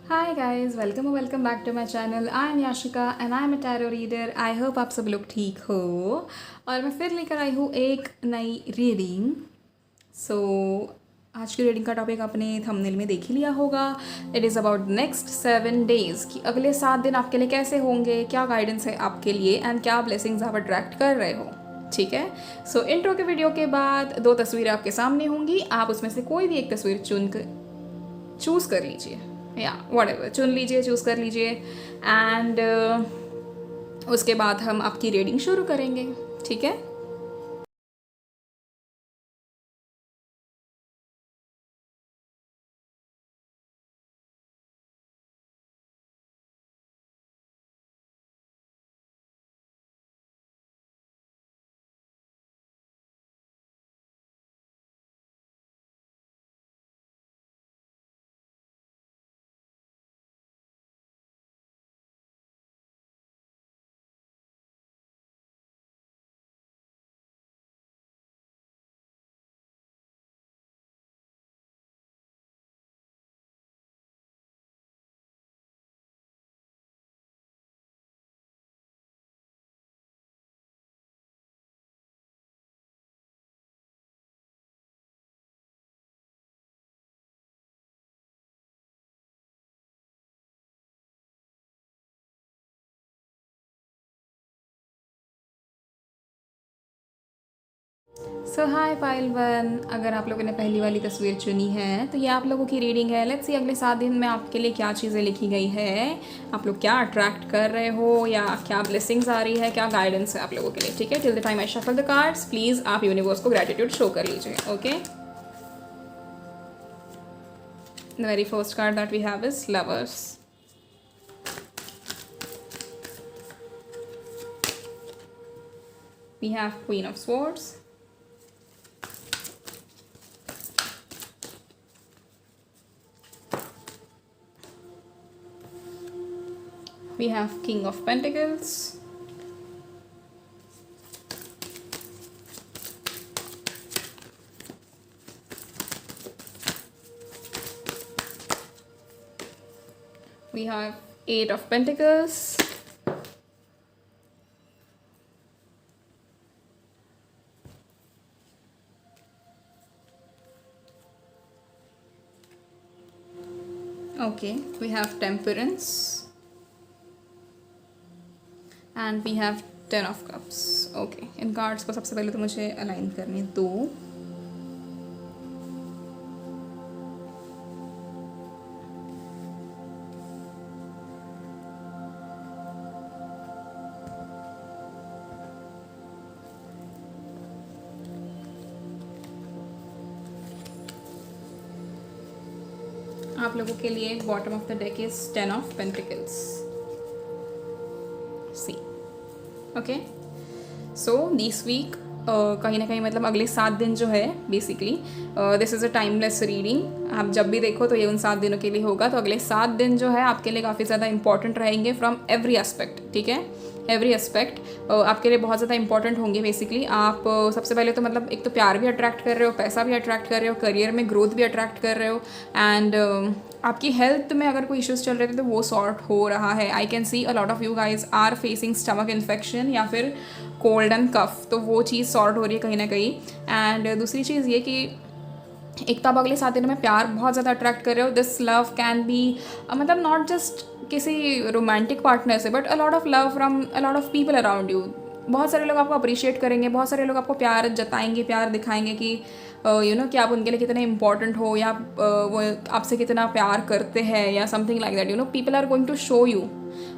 Hi guys, welcome back to my channel. I am Yashika and I am a tarot reader. I hope आप सब लोग ठीक हो। और मैं फिर लेकर आई हूँ एक नई रीडिंग। सो आज की रीडिंग का टॉपिक आपने थंबनेल में देख ही लिया होगा। It is about next 7 days कि अगले 7 दिन आपके लिए कैसे होंगे, क्या गाइडेंस है आपके लिए एंड क्या ब्लेसिंग्स आप अट्रैक्ट कर रहे हो। ठीक है। सो इंट्रो के वीडियो के बाद 2 तस्वीरें आपके सामने होंगी। आप उसमें से कोई भी एक तस्वीर चूज़ कर लीजिए या व्हाटएवर चुन लीजिए, चूज़ कर लीजिए एंड उसके बाद हम आपकी रीडिंग शुरू करेंगे। ठीक है। सो हाय पाइल वन, अगर आप लोगों ने पहली वाली तस्वीर चुनी है तो ये आप लोगों की रीडिंग है। लेट्स सी अगले 7 दिन में आपके लिए क्या चीज़ें लिखी गई है, आप लोग क्या अट्रैक्ट कर रहे हो या क्या ब्लेसिंग्स आ रही है, क्या गाइडेंस है आप लोगों के लिए। ठीक है। Till the time I shuffle the cards, please आप यूनिवर्स को ग्रेटिट्यूड शो कर लीजिए। Okay. The very first card that we have is lovers. We have Queen of Swords, we have King of Pentacles, we have Eight of Pentacles, okay, we have Temperance, and we have Ten of Cups. Okay, in cards को सबसे पहले तो मुझे align करने दो। आप लोगों के लिए bottom of the deck is ten of pentacles. See okay. So this week कहीं ना कहीं मतलब अगले 7 दिन जो है basically this is a timeless reading. आप जब भी देखो तो ये उन 7 दिनों के लिए होगा। तो अगले 7 दिन जो है आपके लिए काफ़ी ज़्यादा इंपॉर्टेंट रहेंगे फ्रॉम एवरी एस्पेक्ट। ठीक है। एवरी एस्पेक्ट आपके लिए बहुत ज़्यादा इंपॉर्टेंट होंगे। बेसिकली आप सबसे पहले तो मतलब एक तो प्यार भी अट्रैक्ट कर रहे हो, पैसा भी अट्रैक्ट कर रहे हो, करियर में ग्रोथ भी अट्रैक्ट कर रहे हो एंड आपकी हेल्थ में अगर कोई इश्यूज चल रहे थे तो वो सॉर्ट हो रहा है। I can see a lot of you guys are facing stomach infection या फिर कोल्ड एंड कफ, तो वो चीज़ सॉर्ट हो रही है कहीं ना कहीं। एंड दूसरी चीज़ ये कि एक तो आप अगले 7 दिनों में प्यार बहुत ज़्यादा अट्रैक्ट कर रहे हो। दिस लव कैन बी मतलब नॉट जस्ट किसी रोमांटिक पार्टनर से but a lot of love from a lot of people around you. बहुत सारे लोग आपको अप्रिशिएट करेंगे, बहुत सारे लोग आपको प्यार जताएंगे, प्यार दिखाएंगे कि कि आप उनके लिए कितने इंपॉर्टेंट हो या वो आपसे कितना प्यार करते हैं या something like that. People are going to show you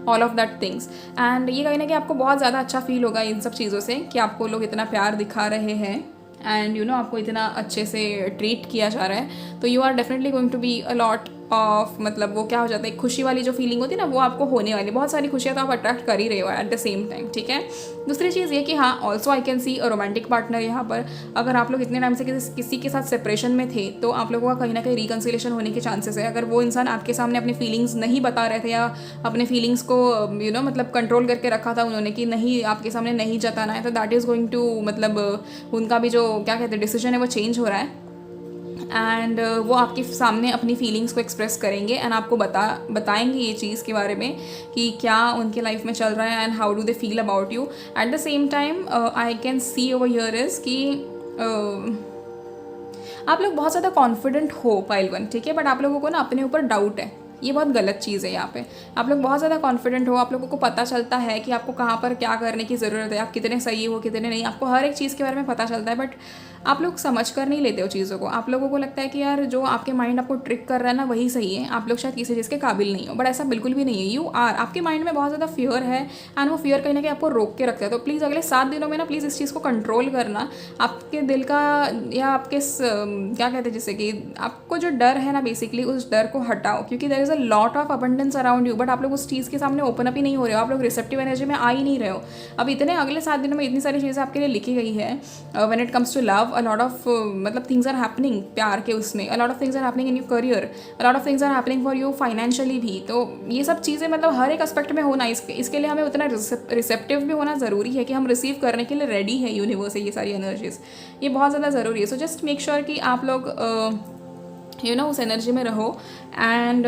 all of that things and ये कहीं ना कहीं आपको बहुत ज़्यादा अच्छा फील होगा इन सब चीज़ों से कि आपको लोग इतना प्यार दिखा रहे हैं एंड आपको इतना अच्छे से ट्रीट किया जा रहा है। तो you are definitely going to be a lot of मतलब वो क्या हो जाता है, खुशी वाली जो फीलिंग होती है ना वो आपको होने वाली। बहुत सारी खुशियाँ तो आप अट्रैक्ट कर ही रहे हो एट द सेम टाइम। ठीक है। दूसरी चीज़ ये कि हाँ also I can see a romantic partner यहाँ पर। अगर आप लोग इतने टाइम से किसी के साथ सेपरेशन में थे तो आप लोगों का कहीं ना कहीं रिकन्सिलेशन होने के चांसेस है। अगर वो इंसान आपके सामने अपनी फीलिंग्स नहीं बता रहे थे या अपने फीलिंग्स को मतलब कंट्रोल करके रखा था उन्होंने कि नहीं आपके सामने नहीं जताना है, तो दैट इज़ गोइंग टू मतलब उनका भी जो क्या कहते हैं डिसीजन है वो चेंज हो रहा है। एंड वो आपके सामने अपनी फीलिंग्स को एक्सप्रेस करेंगे एंड आपको बताएंगे ये चीज़ के बारे में कि क्या उनके लाइफ में चल रहा है and how do they feel about you. At the same time I can C over here is कि आप लोग बहुत ज़्यादा कॉन्फिडेंट हो पाइल 1, ठीक है, बट आप लोगों को ना अपने ऊपर डाउट है. ये बहुत गलत चीज़ है यहाँ पे. आप लोग बहुत ज़्यादा कॉन्फिडेंट हो, आप लोगों को पता चलता है कि आपको कहाँ पर क्या करने की ज़रूरत है, आप कितने सही हो कितने नहीं, आपको हर एक चीज़ के बारे में पता चलता है, बट आप लोग समझ कर नहीं लेते हो चीज़ों को. आप लोगों को लगता है कि यार जो आपके माइंड आपको ट्रिक कर रहा है ना वही सही है, आप लोग शायद किसी चीज़ के काबिल नहीं हो, बट ऐसा बिल्कुल भी नहीं है. You are. आपके माइंड में बहुत ज़्यादा फियर है एंड वो फियर कहीं ना कहीं आपको रोक के रखता है. तो प्लीज़ अगले 7 दिनों में ना प्लीज़ इस चीज़ को कंट्रोल करना. आपके दिल का या आपके क्या कहते हैं जैसे कि आपको जो डर है ना बेसिकली उस डर को हटाओ, क्योंकि there is a lot of abundance around you, but आप लोग उस चीज़ के सामने ओपन अप ही नहीं हो रहे हो. आप लोग रिसेप्टिव एनर्जी में आ ही नहीं रहे हो. अब इतने अगले 7 दिनों में इतनी सारी चीज़ें आपके लिए लिखी गई है. When it comes to love, a lot of मतलब थिंग्स आर हैपनिंग प्यार के उसमें, a lot of things are happening in your career, a lot of things are happening for you financially भी. तो ये सब चीज़ें मतलब हर एक एस्पेक्ट में होना, इसके लिए हमें उतना रिसेप्टिव भी होना ज़रूरी है कि हम रिसीव करने के लिए रेडी है यूनिवर्स से ये सारी एनर्जीज. ये बहुत ज़्यादा ज़रूरी है. सो जस्ट मेक श्योर कि आप लोग उस एनर्जी में रहो. एंड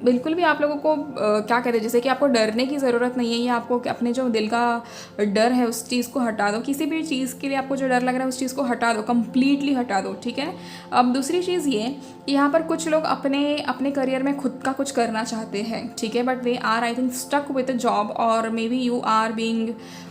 बिल्कुल भी आप लोगों को क्या कहते हैं जैसे कि आपको डरने की ज़रूरत नहीं है, या आपको अपने जो दिल का डर है उस चीज़ को हटा दो. किसी भी चीज़ के लिए आपको जो डर लग रहा है उस चीज़ को हटा दो, कम्प्लीटली हटा दो, ठीक है. अब दूसरी चीज़ ये कि यहाँ पर कुछ लोग अपने करियर में खुद का कुछ करना चाहते हैं, ठीक है, but they are I think stuck with a job, और maybe you are being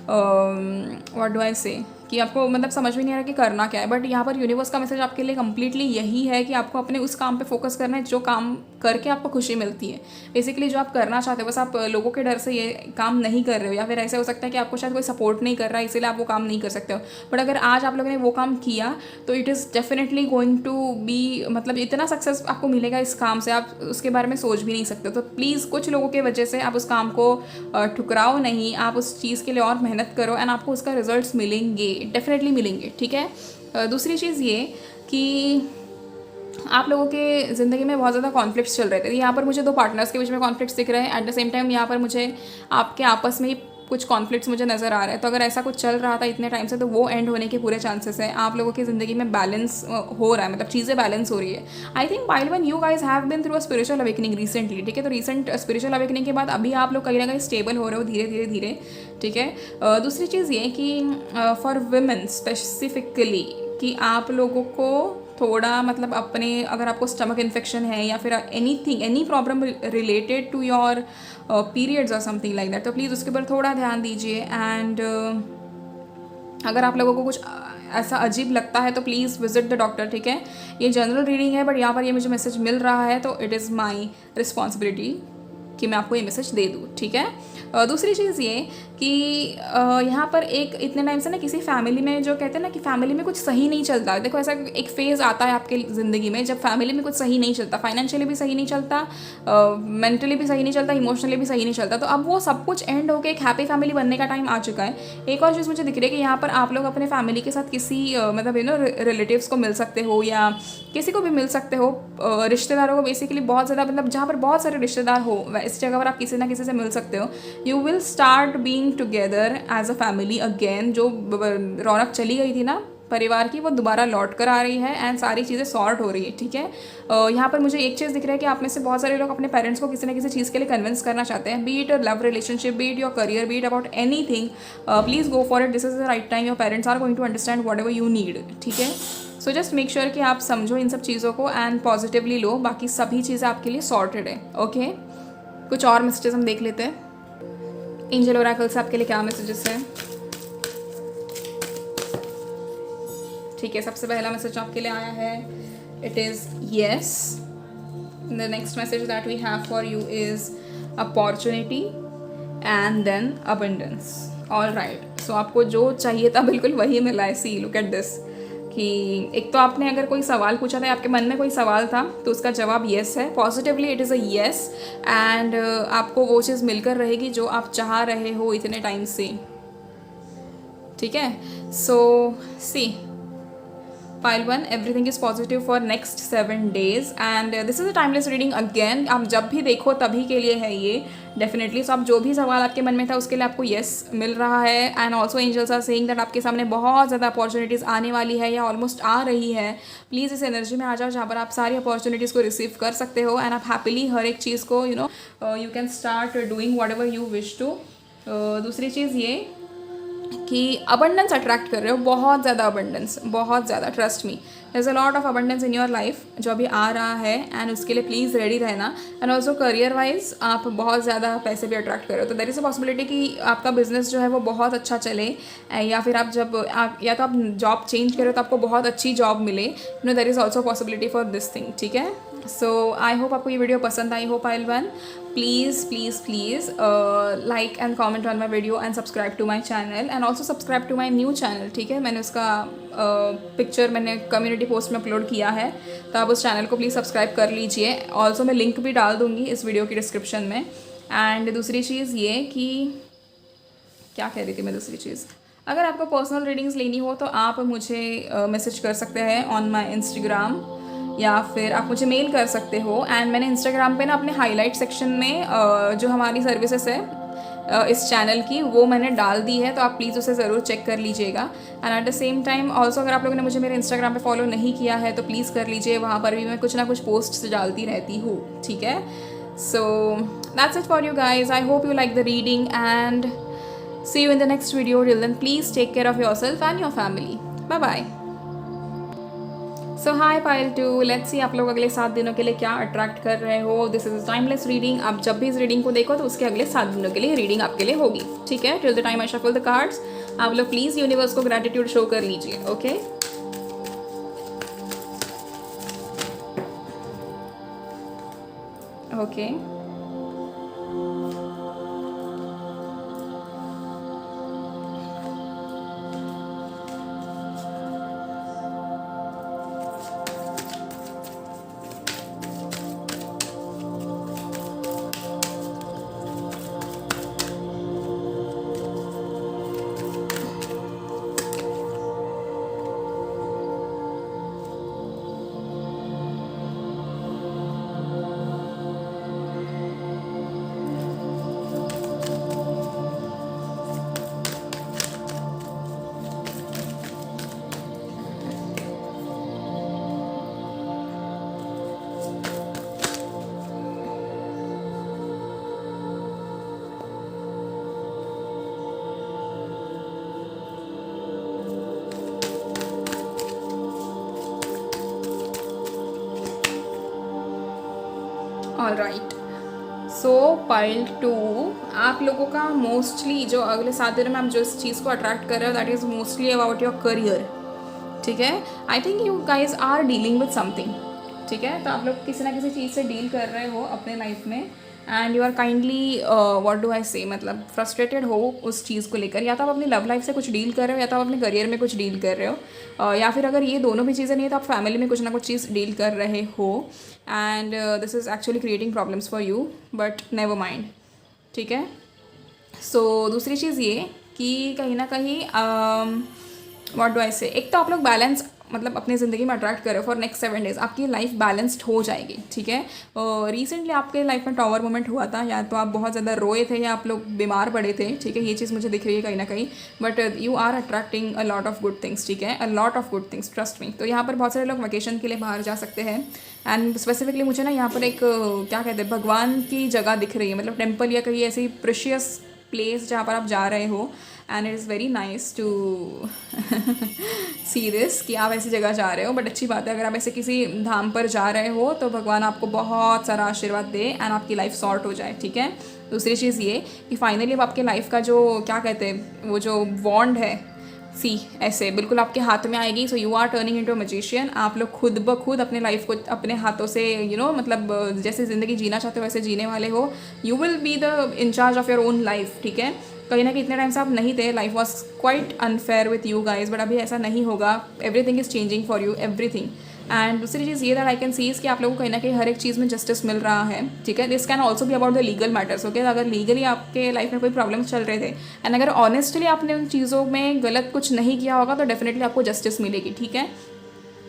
what do I say कि आपको मतलब समझ में नहीं आ रहा कि करना क्या है. बट यहाँ पर यूनिवर्स का मैसेज आपके लिए कम्प्लीटली यही है कि आपको अपने उस काम पे फोकस करना है जो काम करके आपको खुशी मिलती है. बेसिकली जो आप करना चाहते हो, बस आप लोगों के डर से ये काम नहीं कर रहे हो, या फिर ऐसे हो सकता है कि आपको शायद कोई सपोर्ट नहीं कर रहा है इसीलिए आप वो काम नहीं कर सकते हो. बट अगर आज आप लोगों ने वो काम किया तो it is definitely going to be, मतलब इतना सक्सेस आपको मिलेगा इस काम से, आप उसके बारे में सोच भी नहीं सकते. तो प्लीज़ कुछ लोगों की वजह से आप उस काम को ठुकराओ नहीं, आप उस चीज़ के लिए और मेहनत करो एंड आपको उसका रिजल्ट्स मिलेंगे, डेफिनेटली मिलेंगे, ठीक है. दूसरी चीज़ ये कि आप लोगों के ज़िंदगी में बहुत ज़्यादा कॉन्फ्लिक्ट्स चल रहे थे. यहाँ पर मुझे 2 पार्टनर्स के बीच में कॉन्फ्लिक्ट्स दिख रहे हैं. एट द सेम टाइम यहाँ पर मुझे आपके आपस में ही कुछ कॉन्फ्लिक्ट्स मुझे नज़र आ रहे हैं. तो अगर ऐसा कुछ चल रहा था इतने टाइम से तो वो एंड होने के पूरे चांसेस हैं. आप लोगों की ज़िंदगी में बैलेंस हो रहा है, मतलब चीज़ें बैलेंस हो रही है. I think pile 1 you guys have been through a spiritual awakening recently, ठीक है. तो रिसेंट स्पिरिचुअल अवेकनिंग के बाद अभी आप लोग कहीं ना कहीं स्टेबल हो रहे हो धीरे धीरे, ठीक है. दूसरी चीज़ ये कि फॉर वुमेन स्पेसिफिकली कि आप लोगों को थोड़ा मतलब अपने, अगर आपको स्टमक इन्फेक्शन है या फिर any problem related to your periods और समथिंग लाइक दैट, तो प्लीज़ उसके ऊपर थोड़ा ध्यान दीजिए. एंड अगर आप लोगों को कुछ ऐसा अजीब लगता है तो प्लीज़ विजिट द डॉक्टर, ठीक है. ये जनरल रीडिंग है, बट यहाँ पर ये मुझे मैसेज मिल रहा है तो इट इज़ माई रिस्पॉन्सिबिलिटी कि मैं आपको ये मैसेज दे दूँ, ठीक है. दूसरी चीज़ ये कि यहाँ पर एक इतने टाइम से ना किसी फैमिली में, जो कहते हैं ना कि फैमिली में कुछ सही नहीं चलता. देखो ऐसा एक फेज़ आता है आपके ज़िंदगी में जब फैमिली में कुछ सही नहीं चलता, फाइनेंशियली भी सही नहीं चलता, मेंटली भी सही नहीं चलता, इमोशनली भी सही नहीं चलता. तो अब वो सब कुछ एंड होकर एक हैप्पी फैमिली बनने का टाइम आ चुका है. एक और चीज़ मुझे दिख रही है कि यहाँ पर आप लोग अपने फैमिली के साथ किसी मतलब रिलेटिव्स को मिल सकते हो, या किसी को भी मिल सकते हो, रिश्तेदारों को बेसिकली बहुत ज़्यादा, मतलब जहाँ पर बहुत सारे रिश्तेदार हो इस जगह पर आप किसी ना किसी से मिल सकते हो. You will start being together as a family again. जो रौनक चली गई थी ना परिवार की वो दोबारा लौट कर आ रही है एंड सारी चीज़ें सॉर्ट हो रही है, ठीक है. यहाँ पर मुझे एक चीज़ दिख रहा है कि आप में से बहुत सारे लोग अपने पेरेंट्स को किसी ना किसी चीज़ के लिए कन्विंस करना चाहते हैं, be it a love relationship, be it your career, be it about anything. Please go for it, this is the right time. Your parents are going to understand whatever you need, ठीक है. So just make sure कि आप समझो इन सब चीज़ों को and positively लो. बाकी सभी चीज़ें आपके लिए सॉर्टेड है, ओके. कुछ और मैसेजेस हम देख लेते हैं. एंजल ओरेकल से आपके लिए क्या मैसेजेस हैं, ठीक है. सबसे पहला मैसेज आपके लिए आया है, it is yes. The next message that we have for you is opportunity and then abundance. All right. So आपको जो चाहिए था बिल्कुल वही मिला है. सी लुक एट दिस कि एक तो आपने अगर कोई सवाल पूछा था, आपके मन में कोई सवाल था, तो उसका जवाब येस है. Positively it is a yes. And आपको वो चीज़ मिलकर रहेगी जो आप चाह रहे हो इतने टाइम से, ठीक है. सो सी Pile 1, everything is positive for next 7 days and this is a timeless reading again. आप जब भी देखो तभी के लिए है ये. डेफिनेटली। सो आप जो भी सवाल आपके मन में था उसके लिए आपको येस मिल रहा है। And also angels are saying that आपके सामने बहुत ज़्यादा अपॉर्चुनिटीज़ आने वाली है या ऑलमोस्ट आ रही है। प्लीज़ इस एनर्जी में आ जाओ जहाँ पर आप सारी अपॉर्चुनिटीज़ को रिसीव कर सकते हो एंड आप हैप्पीली हर एक चीज़ को you can start doing whatever you wish to. दूसरी चीज़ ये कि अबंडेंस अट्रैक्ट कर रहे हो, बहुत ज़्यादा अबंडेंस, बहुत ज़्यादा, trust me there is a lot of abundance in your life जो अभी आ रहा है एंड उसके लिए प्लीज़ रेडी रहना। एंड ऑल्सो करियर वाइज आप बहुत ज़्यादा पैसे भी अट्रैक्ट कर रहे हो, तो देयर इज़ अ पॉसिबिलिटी कि आपका बिजनेस जो है वो बहुत अच्छा चले, या फिर या तो आप जॉब चेंज करो तो आपको बहुत अच्छी जॉब मिले, there is also possibility for this thing, ठीक है। सो आई होप आपको ये वीडियो पसंद आई हो Payal one. Please please please like and comment on my video and subscribe to my channel and also subscribe to my new channel, ठीक है। मैंने उसका पिक्चर मैंने कम्युनिटी पोस्ट में अपलोड किया है, तो आप उस चैनल को प्लीज़ सब्सक्राइब कर लीजिए। ऑल्सो मैं लिंक भी डाल दूँगी इस वीडियो की डिस्क्रिप्शन में। एंड दूसरी चीज़ ये कि क्या कह रही थी मैं, दूसरी चीज़, अगर आपको पर्सनल रीडिंग्स लेनी हो तो आप मुझे मैसेज कर सकते हैं ऑन माई इंस्टाग्राम या फिर आप मुझे मेल कर सकते हो। एंड मैंने इंस्टाग्राम पे ना अपने हाईलाइट सेक्शन में जो हमारी सर्विसेज है इस चैनल की वो मैंने डाल दी है, तो आप प्लीज़ उसे ज़रूर चेक कर लीजिएगा। And at the same time also अगर आप लोगों ने मुझे मेरे इंस्टाग्राम पे फॉलो नहीं किया है तो प्लीज़ कर लीजिए, वहाँ पर भी मैं कुछ ना कुछ पोस्ट डालती रहती हूँ, ठीक है। So that's it for you guys. I hope you like the reading and see you in the next video. Till then, please take care of yourself and your family. Bye bye. So hi pile 2, let's see आप लोग अगले 7 दिनों के लिए क्या attract कर रहे हो। This is timeless reading. आप जब भी इस रीडिंग को देखो तो उसके अगले 7 दिनों के लिए रीडिंग आपके लिए होगी, ठीक है। Till the time I shuffle the cards, आप लोग प्लीज़ यूनिवर्स को ग्रैटिट्यूड शो कर लीजिए, ओके। Okay all right. सो पाइल 2, आप लोगों का मोस्टली जो अगले 7 दिनों में आप जो इस चीज़ को अट्रैक्ट कर रहे हो that is mostly about your career, ठीक है। I think you guys are dealing with something, ठीक है। तो आप लोग किसी ना किसी चीज़ से डील कर रहे हो अपने लाइफ में and you are kindly what do I say, मतलब फ्रस्ट्रेटेड हो उस चीज़ को लेकर। या तो आप अपनी लव लाइफ से कुछ डील कर रहे हो या तो आप अपने करियर में कुछ डील कर रहे हो, या फिर अगर ये दोनों भी चीज़ें नहीं है तो आप फैमिली में कुछ ना कुछ चीज़ डील कर रहे हो। And this is actually creating problems for you, but never mind, ठीक है। सो दूसरी चीज़ ये कि कहीं ना कहीं व्हाट डू आई से, एक तो आप लोग बैलेंस मतलब अपनी ज़िंदगी में अट्रैक्ट करो फॉर नेक्स्ट 7 डेज, आपकी लाइफ बैलेंस्ड हो जाएगी, ठीक है। रिसेंटली आपके लाइफ में टॉवर मोमेंट हुआ था, या तो आप बहुत ज़्यादा रोए थे या आप लोग बीमार पड़े थे, ठीक है। ये चीज़ मुझे दिख रही है कहीं ना कहीं, but you are attracting a lot of good things, ठीक है, a lot of good things, trust me. तो यहाँ पर बहुत सारे लोग वेकेशन के लिए बाहर जा सकते हैं एंड स्पेसिफिकली मुझे ना यहाँ पर एक क्या कहते हैं भगवान की जगह दिख रही है, मतलब टेम्पल या कहीं ऐसी प्रेशियस प्लेस जहाँ पर आप जा रहे हो। And it is very nice to see this कि आप ऐसी जगह जा रहे हो, बट अच्छी बात है अगर आप ऐसे किसी धाम पर जा रहे हो तो भगवान आपको बहुत सारा आशीर्वाद दे एंड आपकी लाइफ सॉर्ट हो जाए, ठीक है। दूसरी चीज़ ये कि फाइनली अब आपके लाइफ का जो क्या कहते हैं वो जो वॉन्ड है, सी ऐसे बिल्कुल आपके हाथ में आएगी। So you are turning into a magician. आप लोग खुद ब खुद अपने लाइफ को अपने हाथों से मतलब जैसे ज़िंदगी जीना चाहते हो वैसे जीने वाले हो। You will be the in charge of your own life, ठीक है। कहीं ना कहीं इतने टाइम से आप नहीं थे, life was quite unfair with you guys, but अभी ऐसा नहीं होगा। Everything is changing for you, everything. And दूसरी चीज़ ये that I can C is कि आप लोगों को कहीं ना कहीं हर एक चीज़ में जस्टिस मिल रहा है, ठीक है। This can also be about the legal matters, okay. अगर लीगली आपके लाइफ में कोई प्रॉब्लम्स चल रहे थे एंड अगर ऑनेस्टली आपने उन चीज़ों में गलत कुछ नहीं किया होगा तो डेफिनेटली आपको जस्टिस मिलेगी, ठीक है।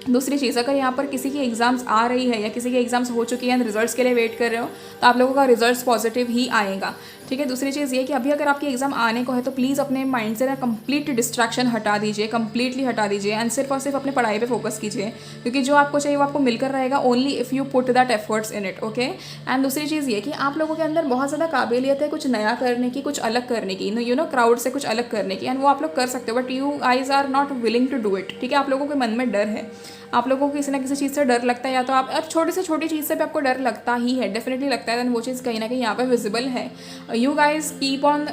दूसरी चीज़, अगर यहाँ पर किसी की एग्ज़ाम्स आ रही है या किसी की एग्ज़ाम्स हो चुकी हैं, रिजल्ट्स के लिए वेट कर रहे हो, तो आप लोगों का रिजल्ट्स पॉजिटिव ही आएगा, ठीक है। दूसरी चीज़ ये कि अभी अगर आपकी एग्ज़ाम आने को है तो प्लीज़ अपने माइंड से ना कंप्लीट डिस्ट्रैक्शन हटा दीजिए, कंप्लीटली हटा दीजिए, एंड सिर्फ और सिर्फ अपने पढ़ाई पे फोकस कीजिए, क्योंकि जो आपको चाहिए वो आपको मिलकर रहेगा only if you put that efforts in it, okay. And दूसरी चीज़ ये कि आप लोगों के अंदर बहुत ज़्यादा काबिलियत है कुछ नया करने की, कुछ अलग करने की, यू नो क्राउड से कुछ अलग करने की, एंड वो आप लोग कर सकते हो, but you eyes are not willing to do it, ठीक है। आप लोगों के मन में डर है, आप लोगों को किसी ना किसी चीज़ से डर लगता है, या तो आप अब छोटी से छोटी चीज़ से भी आपको डर लगता ही है, डेफिनेटली लगता है, दैन वो चीज़ कहीं ना कहीं यहाँ पे विजिबल है। You guys keep on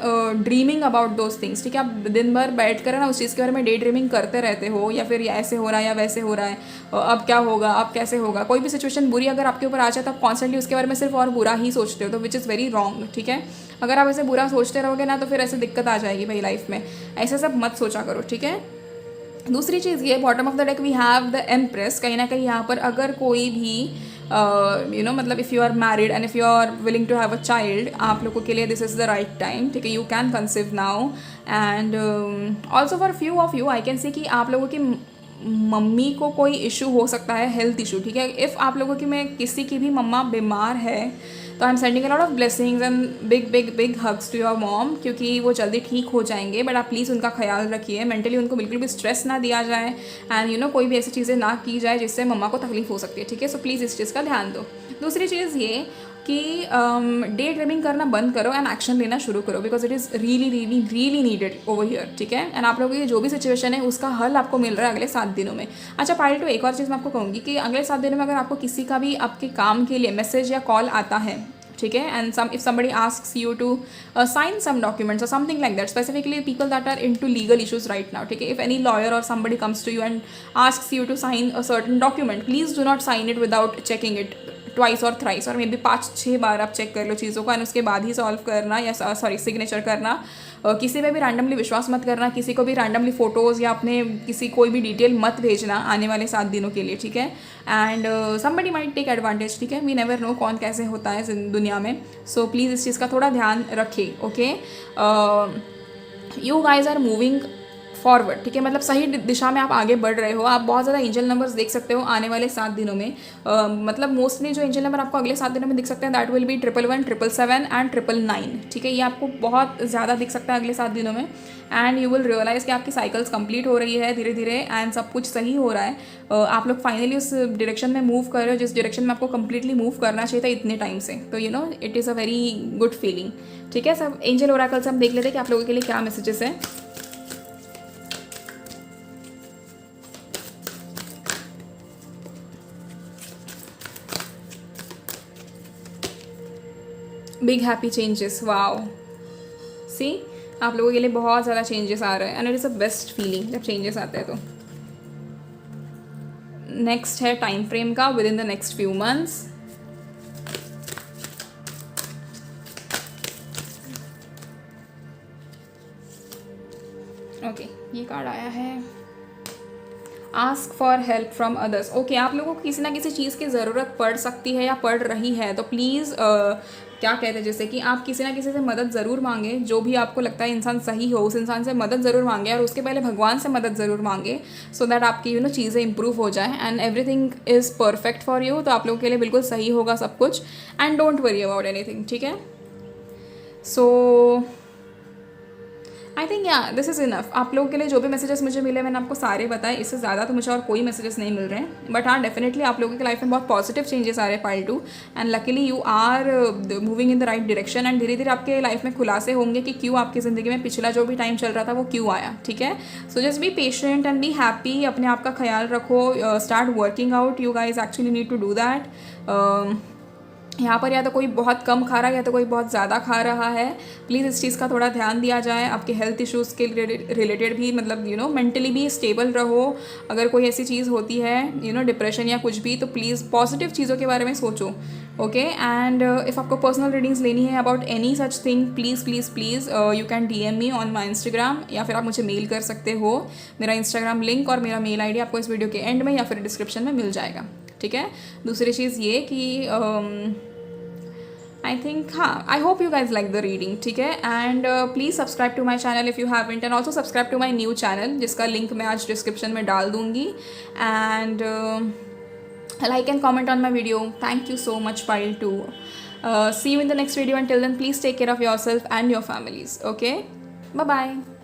dreaming about those things, ठीक है। आप दिन भर बैठ कर ना उस चीज़ के बारे में डे ड्रीमिंग करते रहते हो, या फिर ऐसे हो रहा है या वैसे हो रहा है, अब क्या होगा, अब कैसे होगा, कोई भी सिचुएशन बुरी अगर आपके ऊपर आ जाए तो आप कॉन्स्टेंटली उसके बारे में सिर्फ और बुरा ही सोचते हो, तो विच इज़ वेरी रॉन्ग, ठीक है। अगर आप ऐसे बुरा सोचते रहोगे ना तो फिर ऐसे दिक्कत आ जाएगी भाई लाइफ में, ऐसे सब मत सोचा करो, ठीक है। दूसरी चीज़ ये, bottom of the deck we have the empress. कहीं ना कहीं यहाँ पर अगर कोई भी यू नो मतलब if you are married and if you are willing to have a child, आप लोगों के लिए this is the right time, ठीक है। You can conceive now, and also for few of you I can see कि आप लोगों की मम्मी को कोई इशू हो सकता है, हेल्थ इशू, ठीक है। इफ़ आप लोगों की में किसी की भी मम्मा बीमार है तो I am sending a lot of blessings and big big big hugs to your mom, क्योंकि वो जल्दी ठीक हो जाएंगे, बट आप प्लीज़ उनका ख्याल रखिए, मेंटली उनको बिल्कुल भी स्ट्रेस ना दिया जाए, एंड यू नो कोई भी ऐसी चीज़ें ना की जाए जिससे मम्मा को तकलीफ हो सकती है, ठीक है। सो प्लीज़ इस चीज़ का ध्यान दो। दूसरी चीज़ ये कि डे ड्रीमिंग करना बंद करो एंड एक्शन लेना शुरू करो, because it is really really really needed over here, ठीक है। एंड आप लोगों की जो भी सिचुएशन है उसका हल आपको मिल रहा है अगले 7 दिनों में। अच्छा पार्ट 2, एक और चीज़ मैं आपको कहूँगी कि अगले 7 दिनों में अगर आपको किसी का भी आपके काम के लिए मैसेज या कॉल आता है, ठीक है, and if somebody asks you to sign some documents or something like that, specifically people that are into legal issues right now, ठीक है। if any lawyer or somebody comes to you and asks you to sign a certain document, please do not sign it without checking it twice और thrice, और may be 5-6 बार आप check कर लो चीज़ों को, and उसके बाद ही सॉल्व करना या सॉरी सिग्नेचर करना। किसी पे भी रैंडमली विश्वास मत करना, किसी को भी रैंडमली फ़ोटोज़ या अपने किसी कोई भी डिटेल मत भेजना आने वाले 7 दिनों के लिए, ठीक है। And somebody might take advantage, ठीक है, वी नेवर नो कौन कैसे होता है दुनिया में। सो प्लीज़ इस चीज़ का थोड़ा ध्यान रखिए, okay. You guys are moving forward, ठीक है, मतलब सही दिशा में आप आगे बढ़ रहे हो। आप बहुत ज़्यादा एंजल नंबर्स देख सकते हो आने वाले 7 दिनों में, मतलब मोस्टली जो एंजल नंबर आपको अगले 7 दिनों में दिख सकते हैं दैट विल बी 1111, 777 एंड 999, ठीक है। ये आपको बहुत ज़्यादा दिख सकता है अगले 7 दिनों में, एंड यू विल रियलाइज़ कि आपकी साइकिल्स कंप्लीट हो रही है धीरे धीरे, एंड सब कुछ सही हो रहा है। आप लोग फाइनली उस डायरेक्शन में मूव कर रहे हो जिस डायरेक्शन में आपको कंप्लीटली मूव करना चाहिए था इतने टाइम से, तो you know it is a very good feeling, ठीक है। सब एंजल ओरेकल से हम देख लेते हैं कि आप लोगों के लिए क्या मैसेजेस हैं। बिग हैप्पी चेंजेस, वाओ, सी आप लोगों के लिए बहुत ज़्यादा चेंजेस आ रहे हैं, and it is a best feeling जब चेंजेस आते हैं। तो नेक्स्ट है टाइम फ्रेम का, with in the next few months. Okay, ये कार्ड आया है, ask for help from others. Okay, आप लोगों को किसी ना किसी चीज़ की ज़रूरत पड़ सकती है या पड़ रही है, तो प्लीज़ क्या कहते हैं, जैसे कि आप किसी ना किसी से मदद ज़रूर मांगे, जो भी आपको लगता है इंसान सही हो उस इंसान से मदद ज़रूर मांगे, और उसके पहले भगवान से मदद ज़रूर मांगे, सो दैट आपकी यू नो चीज़ें इंप्रूव हो जाए and everything is perfect for you. तो आप लोगों के लिए बिल्कुल सही होगा सब कुछ, and don't worry about anything, ठीक है। सो आई थिंक या दिस इज़ इनफ। आप लोगों के लिए जो भी मैसेजेस मुझे मिले मैंने आपको सारे बताए, इससे ज़्यादा तो मुझे और कोई मैसेजेस नहीं मिल रहे हैं, बट हाँ डेफिनेटली आप लोगों की लाइफ में बहुत पॉजिटिव चेंजेस आ रहे हैं part 2, and luckily you are moving in the right direction, and धीरे धीरे आपके लाइफ में खुलासे होंगे कि क्यों आपकी ज़िंदगी में पिछला जो भी टाइम चल रहा था वो क्यों आया, ठीक है। So just be patient and be happy, अपने आप का ख्याल रखो, start working out, you guys actually need to do that. यहाँ पर या तो कोई बहुत कम खा रहा है या तो कोई बहुत ज़्यादा खा रहा है, प्लीज़ इस चीज़ का थोड़ा ध्यान दिया जाए। आपके हेल्थ इश्यूज़ के रिलेटेड भी मतलब यू नो मेंटली भी स्टेबल रहो। अगर कोई ऐसी चीज़ होती है यू नो डिप्रेशन या कुछ भी, तो प्लीज़ पॉजिटिव चीज़ों के बारे में सोचो, ओके। एंड इफ़ आपको पर्सनल रीडिंग्स लेनी है about any such thing, please please please you can DM me on my Instagram, या फिर आप मुझे मेल कर सकते हो। मेरा इंस्टाग्राम लिंक और मेरा मेल ID आपको इस वीडियो के एंड में या फिर डिस्क्रिप्शन में मिल जाएगा, ठीक है। दूसरी चीज़ ये कि आई थिंक हाँ, I hope you guys like the reading, ठीक है. And please subscribe to my channel if you haven't, and also subscribe to my new channel जिसका लिंक मैं आज डिस्क्रिप्शन में डाल दूँगी. And like and comment on my video. Thank you so much, Pile 2. See you in the next video. Until then, please take care of yourself and your families. Okay? Bye bye.